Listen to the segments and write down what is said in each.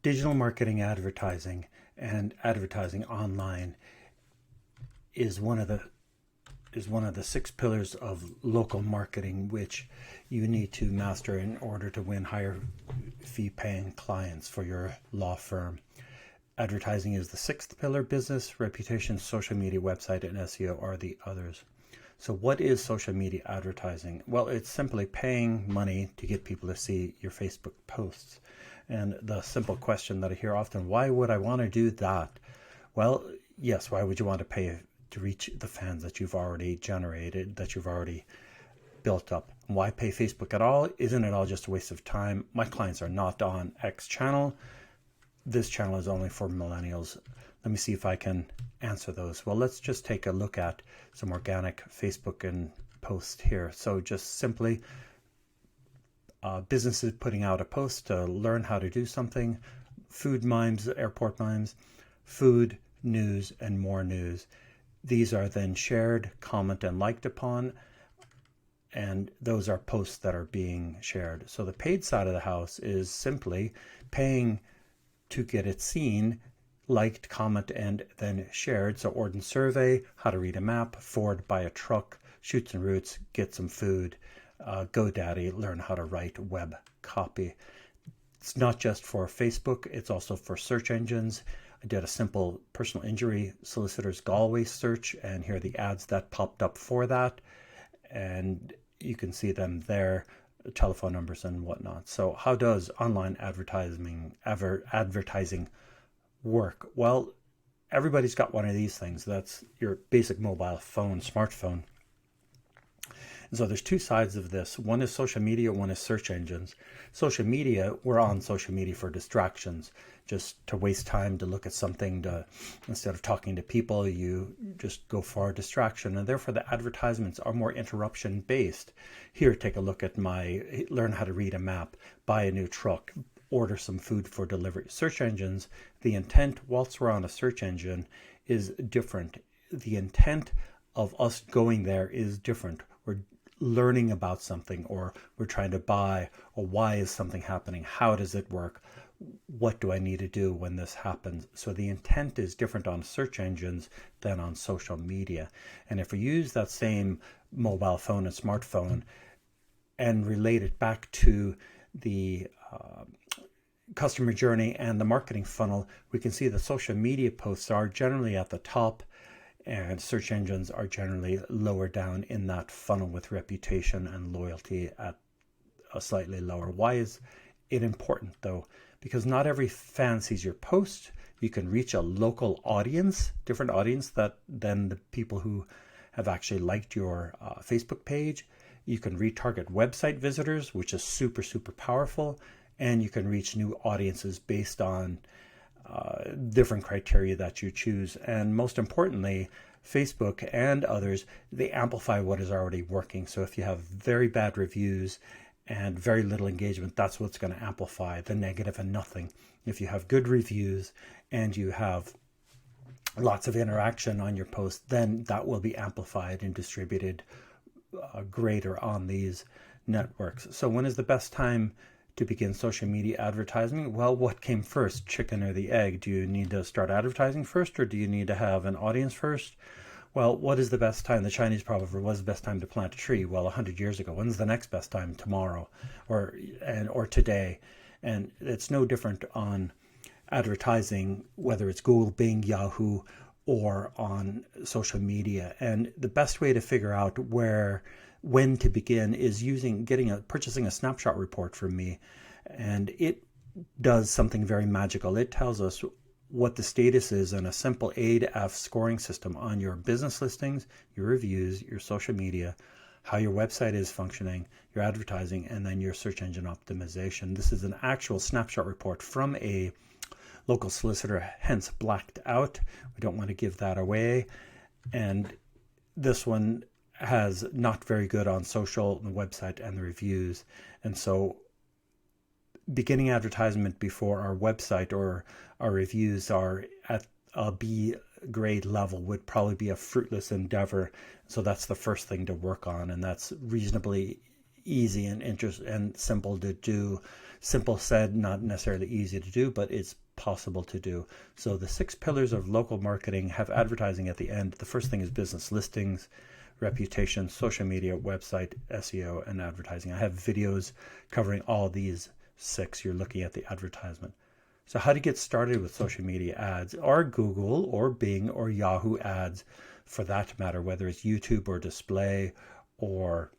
Digital marketing advertising and advertising online is one of the six pillars of local marketing which you need to master in order to win higher fee paying clients for your law firm. Advertising is the sixth pillar. Business, reputation, social media, website, and SEO are the others. So what is social media advertising? Well, it's simply paying money to get people to see your Facebook posts. And the simple question that I hear often, why would I want to do that? Well, yes, why would you want to pay to reach the fans that you've already generated, that you've already built up? Why pay Facebook at all? Isn't it all just a waste of time? My clients are not on X channel. This channel is only for millennials. Let me see if I can answer those. Well, let's just take a look at some organic Facebook and post here. So just simply businesses putting out a post to learn how to do something, food mimes, airport mimes, food, news, and more news. These are then shared, commented, and liked upon, and those are posts that are being shared. So the paid side of the house is simply paying to get it seen, liked, comment, and then shared. So Ordon Survey, how to read a map, Ford, buy a truck, Shoots and Roots, get some food, GoDaddy, learn how to write web copy. It's not just for Facebook, it's also for search engines. I did a simple personal injury solicitors Galway search, and here are the ads that popped up for that. And you can see them there, telephone numbers and whatnot. So how does online advertising work? Well, everybody's got one of these things. That's your basic mobile phone, smartphone. And so there's two sides of this. One is social media, one is search engines. Social media, we're on social media for distractions, just to waste time to look at something. Instead of talking to people, you just go for a distraction. And therefore the advertisements are more interruption based. Here, take a look at my learn how to read a map, buy a new truck, order some food for delivery. Search engines, the intent whilst we're on a search engine is different. The intent of us going there is different. We're learning about something, or we're trying to buy, or why is something happening? How does it work? What do I need to do when this happens? So the intent is different on search engines than on social media. And if we use that same mobile phone and smartphone and relate it back to the customer journey and the marketing funnel, we can see that social media posts are generally at the top and search engines are generally lower down in that funnel, with reputation and loyalty at a slightly lower. Why is it important though? Because not every fan sees your post. You can reach a local audience, different audience than the people who have actually liked your Facebook page. You can retarget website visitors, which is super, super powerful. And you can reach new audiences based on different criteria that you choose. And most importantly, Facebook and others, they amplify what is already working. So if you have very bad reviews and very little engagement, that's what's going to amplify the negative and nothing. If you have good reviews and you have lots of interaction on your post, then that will be amplified and distributed greater on these networks. So when is the best time to begin social media advertising? Well, what came first, chicken or the egg? Do you need to start advertising first, or do you need to have an audience first? Well, what is the best time? The Chinese proverb, what is the best time to plant a tree? Well, 100 years ago. When's the next best time? Tomorrow or today. And it's no different on advertising, whether it's Google, Bing, Yahoo, or on social media. And the best way to figure out when to begin is purchasing a snapshot report from me. And it does something very magical. It tells us what the status is in a simple A to F scoring system on your business listings, your reviews, your social media, how your website is functioning, your advertising, and then your search engine optimization. This is an actual snapshot report from a local solicitor, hence blacked out. We don't want to give that away. And this one has not very good on social, the website, and the reviews. And so beginning advertisement before our website or our reviews are at a B grade level would probably be a fruitless endeavor. So that's the first thing to work on, and that's reasonably easy and simple to do. Simple said, not necessarily easy to do, but it's possible to do. So the 6 pillars of local marketing have advertising at the end. The first thing is business listings, reputation, social media, website, SEO, and advertising. I have videos covering all these 6. You're looking at the advertisement. So how to get started with social media ads, or Google or Bing or Yahoo ads for that matter, whether it's YouTube or display or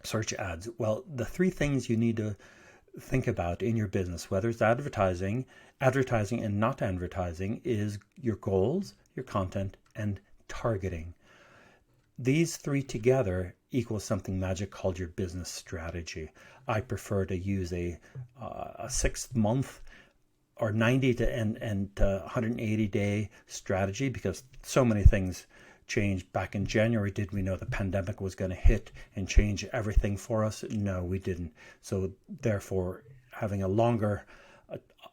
search ads. Well, the 3 things you need to think about in your business, whether it's advertising and not advertising, is your goals, your content, and targeting. These 3 together equals something magic called your business strategy. I prefer to use a 6-month or 90 to 180 day strategy, because so many things changed. Back in January, did we know the pandemic was going to hit and change everything for us? No, we didn't. So therefore, having a longer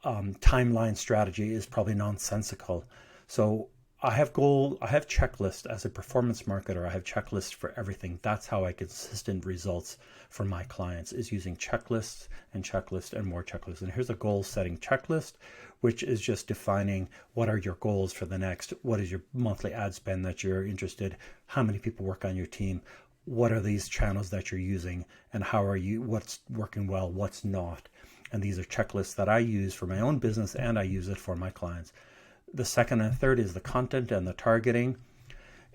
timeline strategy is probably nonsensical. So I have checklists as a performance marketer. I have checklists for everything. That's how I get consistent results for my clients, is using checklists and more checklists. And here's a goal setting checklist, which is just defining what are your goals for the next, what is your monthly ad spend that you're interested, how many people work on your team, what are these channels that you're using, and what's working well, what's not. And these are checklists that I use for my own business, and I use it for my clients. The second and third is the content and the targeting.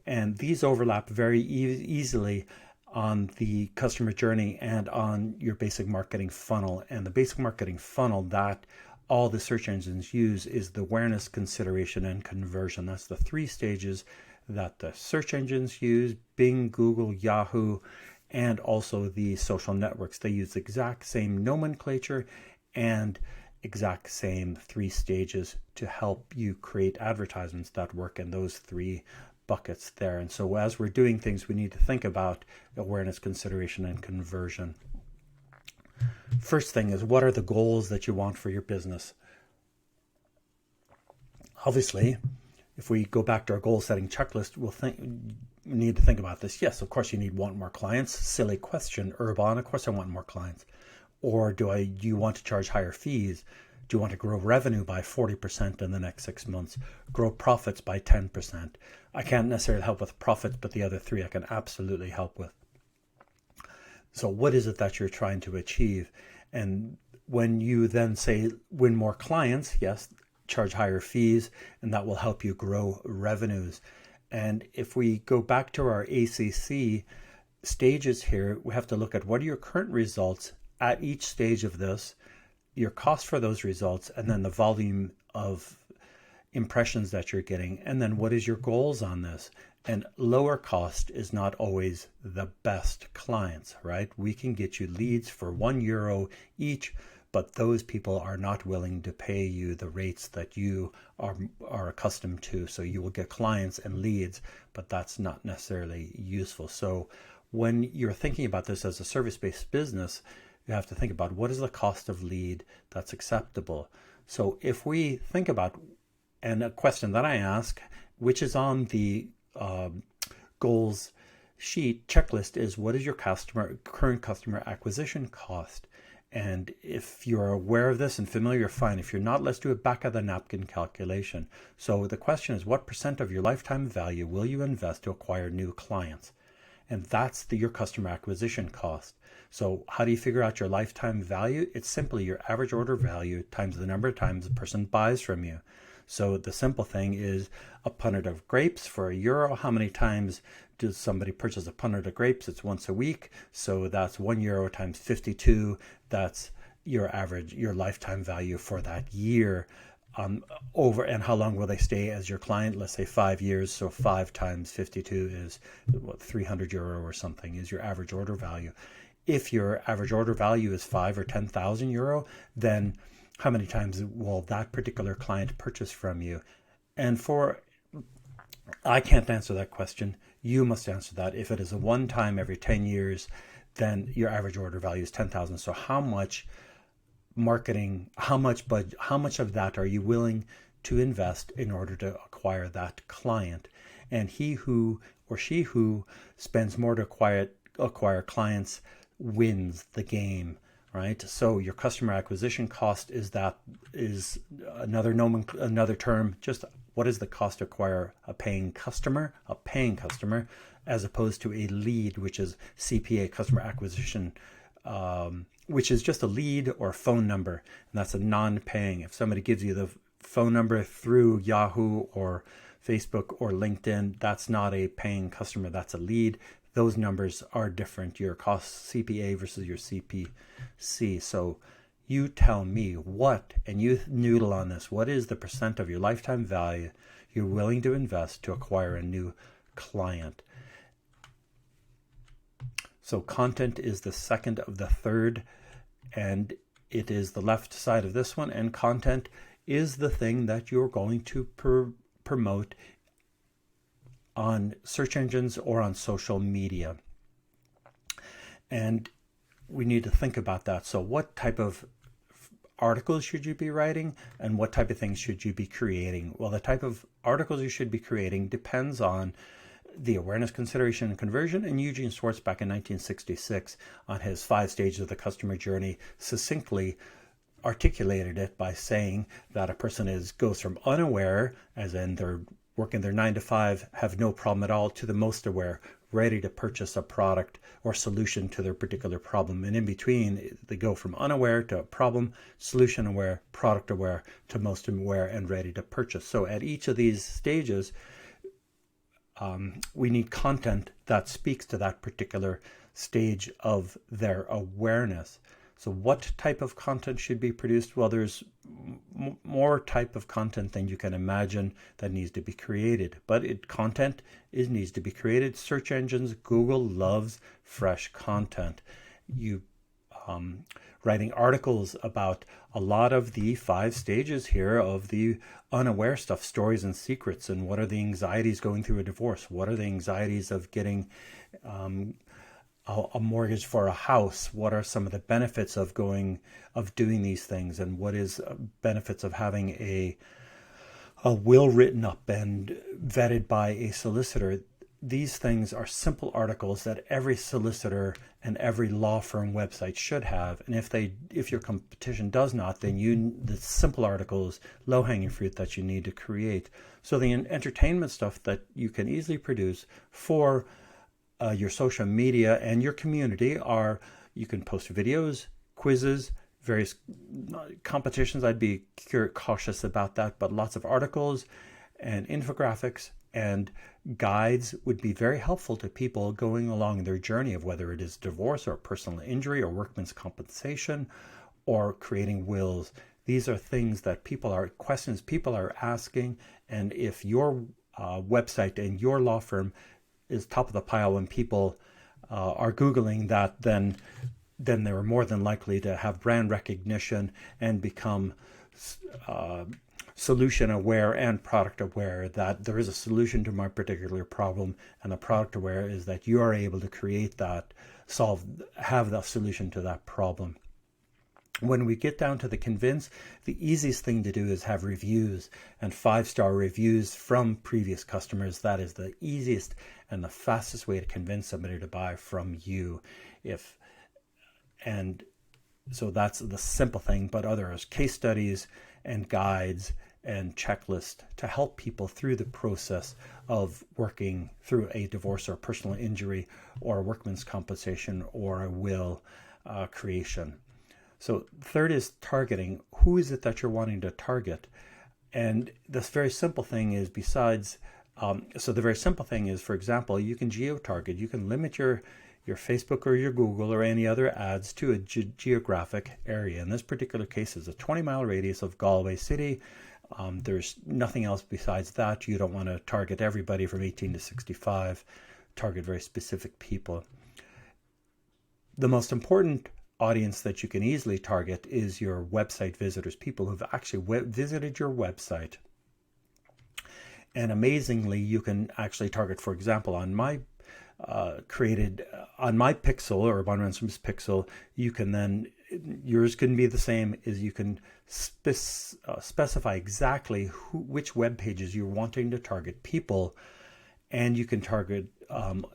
And these overlap very easily on the customer journey and on your basic marketing funnel. And the basic marketing funnel that all the search engines use is the awareness, consideration, and conversion. That's the 3 stages that the search engines use, Bing, Google, Yahoo, and also the social networks. They use the exact same nomenclature and exact same 3 stages to help you create advertisements that work in those 3 buckets there. And so as we're doing things, we need to think about awareness, consideration, and conversion. First thing is, what are the goals that you want for your business? Obviously, if we go back to our goal setting checklist, we need to think about this. Yes, of course you want more clients. Silly question, Urban. Of course I want more clients. Or do you want to charge higher fees? Do you want to grow revenue by 40% in the next 6 months? Grow profits by 10%? I can't necessarily help with profits, but the other 3 I can absolutely help with. So what is it that you're trying to achieve? And when you then say win more clients, yes, charge higher fees, and that will help you grow revenues. And if we go back to our ACC stages here, we have to look at what are your current results at each stage of this, your cost for those results, and then the volume of impressions that you're getting, and then what is your goals on this. And lower cost is not always the best clients, right? We can get you leads for €1 each, but those people are not willing to pay you the rates that you are accustomed to. So you will get clients and leads, but that's not necessarily useful. So when you're thinking about this as a service-based business, you have to think about what is the cost of lead that's acceptable. So if we think about, and a question that I ask, which is on the goals sheet checklist, is what is your current customer acquisition cost? And if you're aware of this and familiar, you're fine. If you're not, let's do a back of the napkin calculation. So the question is, what % of your lifetime value will you invest to acquire new clients? And that's your customer acquisition cost. So how do you figure out your lifetime value? It's simply your average order value times the number of times the person buys from you. So the simple thing is a punnet of grapes for €1. How many times does somebody purchase a punnet of grapes? It's once a week. So that's €1 times 52. That's your average, your lifetime value for that year. Over, and how long will they stay as your client? Let's say 5 years. So 5 times 52 is what, €300 or something is your average order value. If your average order value is 5 or 10,000 euro, then how many times will that particular client purchase from you? And I can't answer that question. You must answer that. If it is a one time every 10 years, then your average order value is 10,000. So how much marketing, how much of that are you willing to invest in order to acquire that client? And he who or she who spends more to acquire clients wins the game, right? So your customer acquisition cost is another term. Just what is the cost to acquire a paying customer, as opposed to a lead, which is CPA, customer acquisition, which is just a lead or a phone number, and that's a non-paying. If somebody gives you the phone number through Yahoo or Facebook or LinkedIn, that's not a paying customer, that's a lead. Those numbers are different, your cost CPA versus your CPC. So you tell me and you noodle on this, what is the percent of your lifetime value you're willing to invest to acquire a new client? So content is the second of the third, and it is the left side of this one, and content is the thing that you're going to promote on search engines or on social media. And we need to think about that. So what type of articles should you be writing, and what type of things should you be creating? Well, the type of articles you should be creating depends on the awareness, consideration, and conversion. And Eugene Schwartz, back in 1966, on his 5 stages of the customer journey, succinctly articulated it by saying that a person goes from unaware, as in they're working their 9 to 5, have no problem at all, to the most aware, ready to purchase a product or solution to their particular problem. And in between, they go from unaware to problem, solution aware, product aware, to most aware and ready to purchase. So at each of these stages, we need content that speaks to that particular stage of their awareness. So what type of content should be produced? Well, there's more type of content than you can imagine that needs to be created. But content needs to be created. Search engines, Google loves fresh content. You writing articles about a lot of the 5 stages here of the unaware stuff, stories and secrets, and what are the anxieties going through a divorce? What are the anxieties of getting a mortgage for a house? What are some of the benefits of doing these things, and what is benefits of having a will written up and vetted by a solicitor? These things are simple articles that every solicitor and every law firm website should have. And if your competition does not, then the simple articles, low-hanging fruit that you need to create. So the entertainment stuff that you can easily produce for your social media and your community you can post videos, quizzes, various competitions. I'd be cautious about that, but lots of articles and infographics and guides would be very helpful to people going along their journey of whether it is divorce or personal injury or workman's compensation or creating wills. These are things that questions people are asking, and if your website and your law firm is top of the pile when people are Googling that, then they're more than likely to have brand recognition and become solution aware and product aware, that there is a solution to my particular problem, and the product aware is that you are able to create that, have the solution to that problem. When we get down to the convince, the easiest thing to do is have reviews and 5-star reviews from previous customers. That is the easiest and the fastest way to convince somebody to buy from you. And so that's the simple thing, but others, case studies and guides and checklists to help people through the process of working through a divorce or personal injury or a workman's compensation or a will creation. So third is targeting. Who is it that you're wanting to target? And this very simple thing is for example, you can geo-target. You can limit your Facebook or your Google or any other ads to a geographic area. In this particular case, it's a 20-mile radius of Galway City. There's nothing else besides that. You don't want to target everybody from 18 to 65. Target very specific people. The most important audience that you can easily target is your website visitors, people who've actually visited your website. And amazingly, you can actually target, for example, on my Pixel or Von Ransom's Pixel, you can then, yours can be the same, is you can specify exactly which web pages you're wanting to target people, and you can target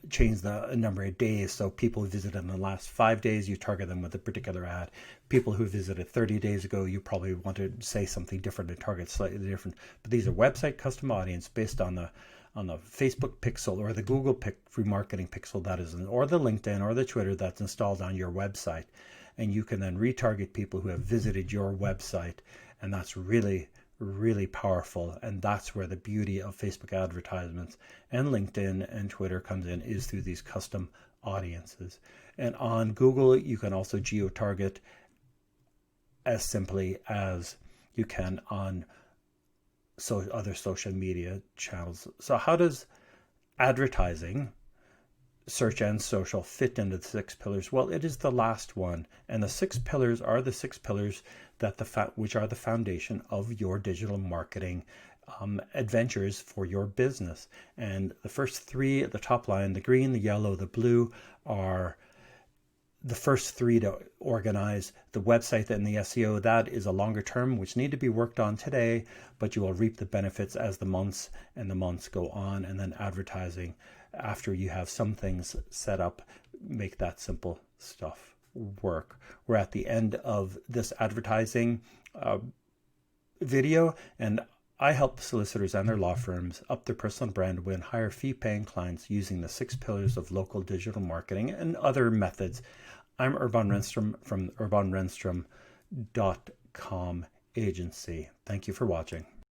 change the number of days. So people who visited in the last 5 days, you target them with a particular ad. People who visited 30 days ago, you probably want to say something different and target slightly different. But these are website custom audience based on the Facebook pixel or the Google remarketing pixel that is, or the LinkedIn or the Twitter that's installed on your website. And you can then retarget people who have visited your website. And that's really, really powerful. And that's where the beauty of Facebook advertisements and LinkedIn and Twitter comes in, is through these custom audiences. And on Google, you can also geo-target as simply as you can on other social media channels. So how does advertising, search and social fit into the 6 pillars? Well, it is the last one, and the 6 pillars are the 6 pillars that which are the foundation of your digital marketing adventures for your business. And the first 3 at the top line, the green, the yellow, the blue, are the first 3 to organize the website and the SEO. That is a longer term, which need to be worked on today, but you will reap the benefits as the months go on. And then advertising, after you have some things set up, make that simple stuff work. We're at the end of this advertising video, and I help solicitors and their law firms up their personal brand, win higher fee-paying clients using the 6 pillars of local digital marketing and other methods. I'm Urban Renstrom from urbanrenstrom.com agency. Thank you for watching.